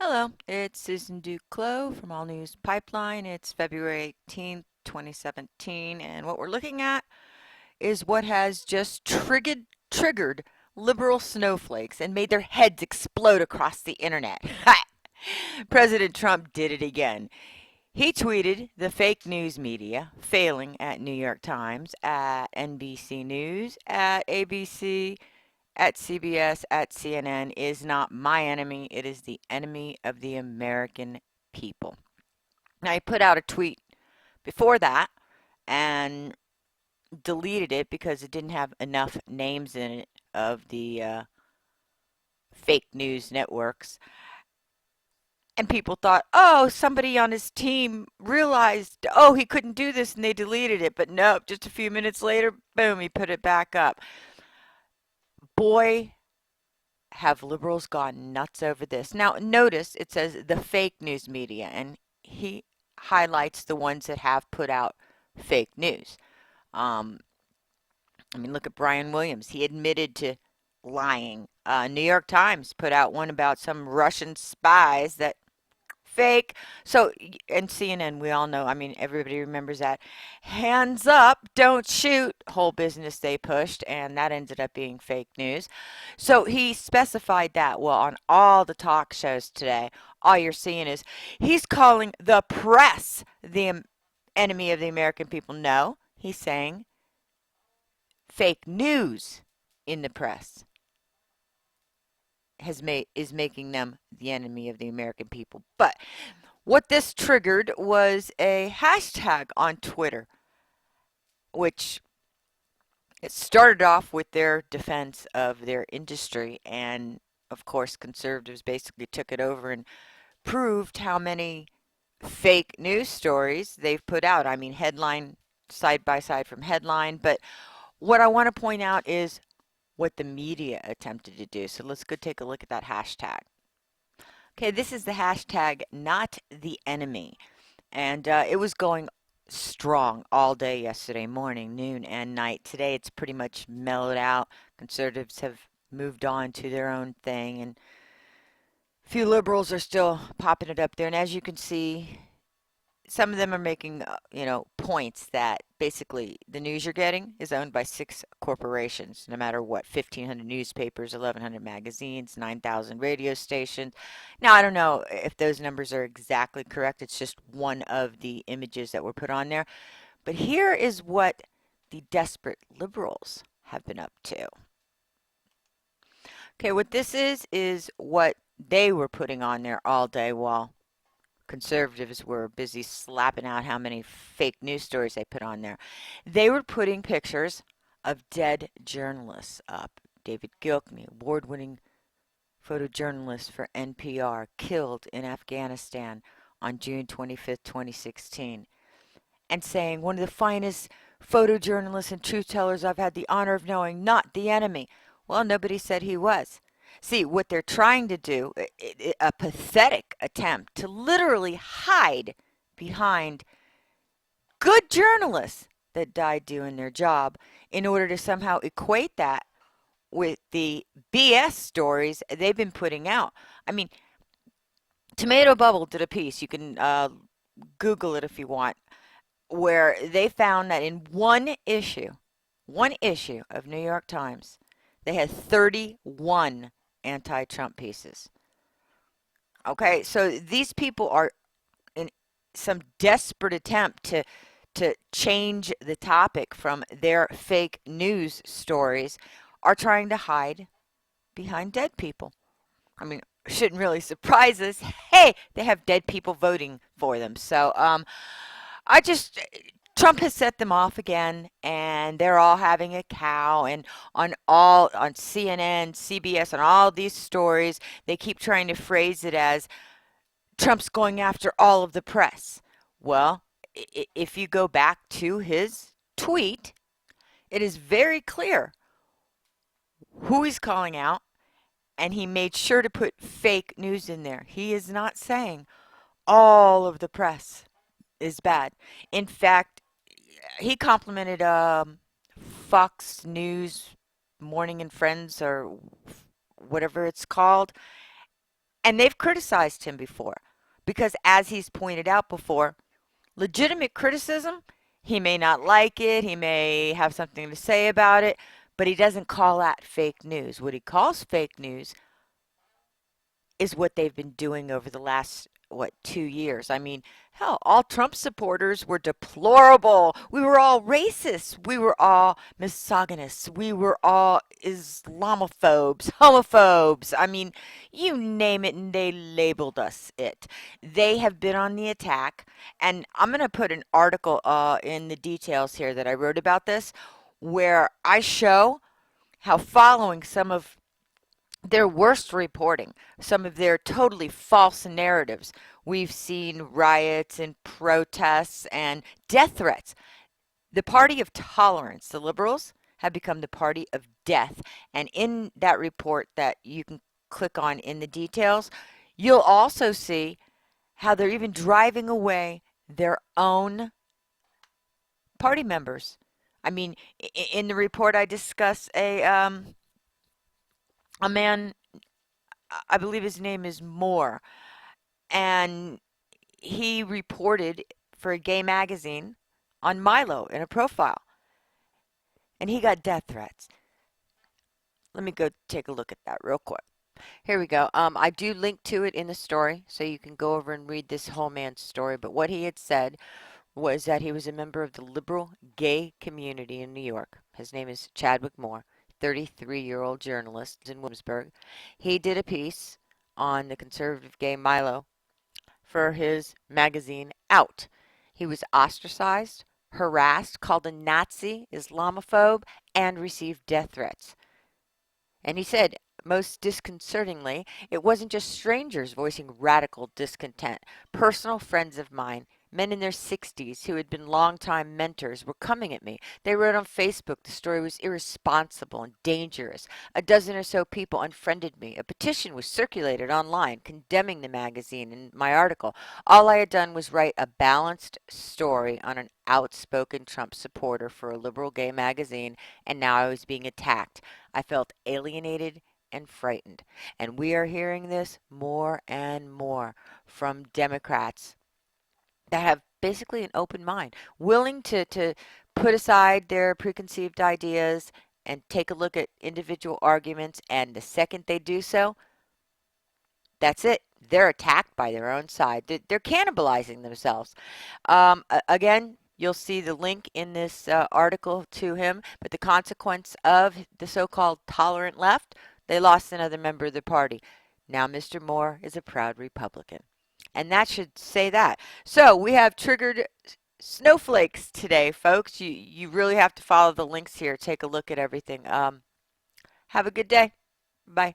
Hello, it's Susan Duclos from All News Pipeline. It's February 18th, 2017, and what we're looking at is what has just triggered liberal snowflakes and made their heads explode across the internet. President Trump did it again. He tweeted the fake news media failing at New York Times, at NBC News, at ABC, at CBS, at CNN is not my enemy. It is the enemy of the American people. Now, he put out a tweet before that and deleted it because it didn't have enough names in it of the fake news networks. And people thought, oh, somebody on his team realized, oh, he couldn't do this and they deleted it. But nope, just a few minutes later, boom, he put it back up. Boy, have liberals gone nuts over this. Now, notice it says the fake news media, and he highlights the ones that have put out fake news. Um, look at Brian Williams. He admitted to lying. New York Times put out one about some Russian spies that fake. So, and CNN, we all know, everybody remembers that. Hands up, don't shoot, whole business they pushed, and that ended up being fake news. So he specified that. Well, on all the talk shows today, all you're seeing is he's calling the press the enemy of the American people. No, he's saying fake news in the press is making them the enemy of the American people. But what this triggered was a hashtag on Twitter, which it started off with their defense of their industry, and of course, conservatives basically took it over and proved how many fake news stories they've put out. Headline side by side from headline, but what I want to point out is what the media attempted to do. So let's go take a look at that hashtag. Okay, this is the hashtag not the enemy. And it was going strong all day yesterday morning, noon, and night. Today it's pretty much mellowed out. Conservatives have moved on to their own thing, and a few liberals are still popping it up there. And as you can see, some of them are making, points that basically the news you're getting is owned by 6 corporations, no matter what, 1,500 newspapers, 1,100 magazines, 9,000 radio stations. Now, I don't know if those numbers are exactly correct. It's just one of the images that were put on there. But here is what the desperate liberals have been up to. Okay, what this is what they were putting on there all day while conservatives were busy slapping out how many fake news stories they put on there. They were putting pictures of dead journalists up. David Gilkney, award-winning photojournalist for NPR, killed in Afghanistan on June 25th, 2016, and saying, one of the finest photojournalists and truth tellers I've had the honor of knowing, not the enemy. Well, nobody said he was. See, what they're trying to do, a pathetic attempt to literally hide behind good journalists that died doing their job in order to somehow equate that with the BS stories they've been putting out. Tomato Bubble did a piece. You can Google it if you want, where they found that in one issue of New York Times, they had 31 anti-Trump pieces. Okay, so these people are in some desperate attempt to change the topic from their fake news stories, are trying to hide behind dead people. Shouldn't really surprise us. Hey, they have dead people voting for them. So, I just Trump has set them off again, and they're all having a cow. And on CNN, CBS, on all these stories, they keep trying to phrase it as Trump's going after all of the press. Well, if you go back to his tweet, it is very clear who he's calling out, and he made sure to put fake news in there. He is not saying all of the press is bad. In fact, he complimented Fox News Morning and Friends, or whatever it's called, And they've criticized him before because, as he's pointed out before, legitimate criticism, he may not like it, he may have something to say about it, but he doesn't call that fake news. What he calls fake news is what they've been doing over the last, what, 2 years. I mean, hell, all Trump supporters were deplorable. We were all racist. We were all misogynists. We were all Islamophobes, homophobes. I mean, you name it, and they labeled us it. They have been on the attack, and I'm going to put an article in the details here that I wrote about this, where I show how following some of their worst reporting, some of their totally false narratives. We've seen riots and protests and death threats. The party of tolerance, the liberals, have become the party of death. And in that report that you can click on in the details, you'll also see how they're even driving away their own party members. I mean, in the report, I discuss a man, I believe his name is Moore, and he reported for a gay magazine on Milo in a profile, and he got death threats. Let me go take a look at that real quick. Here we go. I do link to it in the story, so you can go over and read this whole man's story. But what he had said was that he was a member of the liberal gay community in New York. His name is Chadwick Moore, 33-year-old journalist in Williamsburg. He did a piece on the conservative gay Milo for his magazine Out. He was ostracized, harassed, called a Nazi, Islamophobe, and received death threats. And he said, most disconcertingly, it wasn't just strangers voicing radical discontent. Personal friends of mine, men in their 60s who had been longtime mentors, were coming at me. They wrote on Facebook the story was irresponsible and dangerous. A dozen or so people unfriended me. A petition was circulated online condemning the magazine and my article. All I had done was write a balanced story on an outspoken Trump supporter for a liberal gay magazine, and now I was being attacked. I felt alienated and frightened. And we are hearing this more and more from Democrats that have basically an open mind, willing to put aside their preconceived ideas and take a look at individual arguments. And the second they do so, that's it. They're attacked by their own side. They're cannibalizing themselves. Again, you'll see the link in this article to him. But the consequence of the so-called tolerant left, they lost another member of the party. Now Mr. Moore is a proud Republican. And that should say that. So we have triggered snowflakes today, folks. You really have to follow the links here. Take a look at everything. Have a good day. Bye.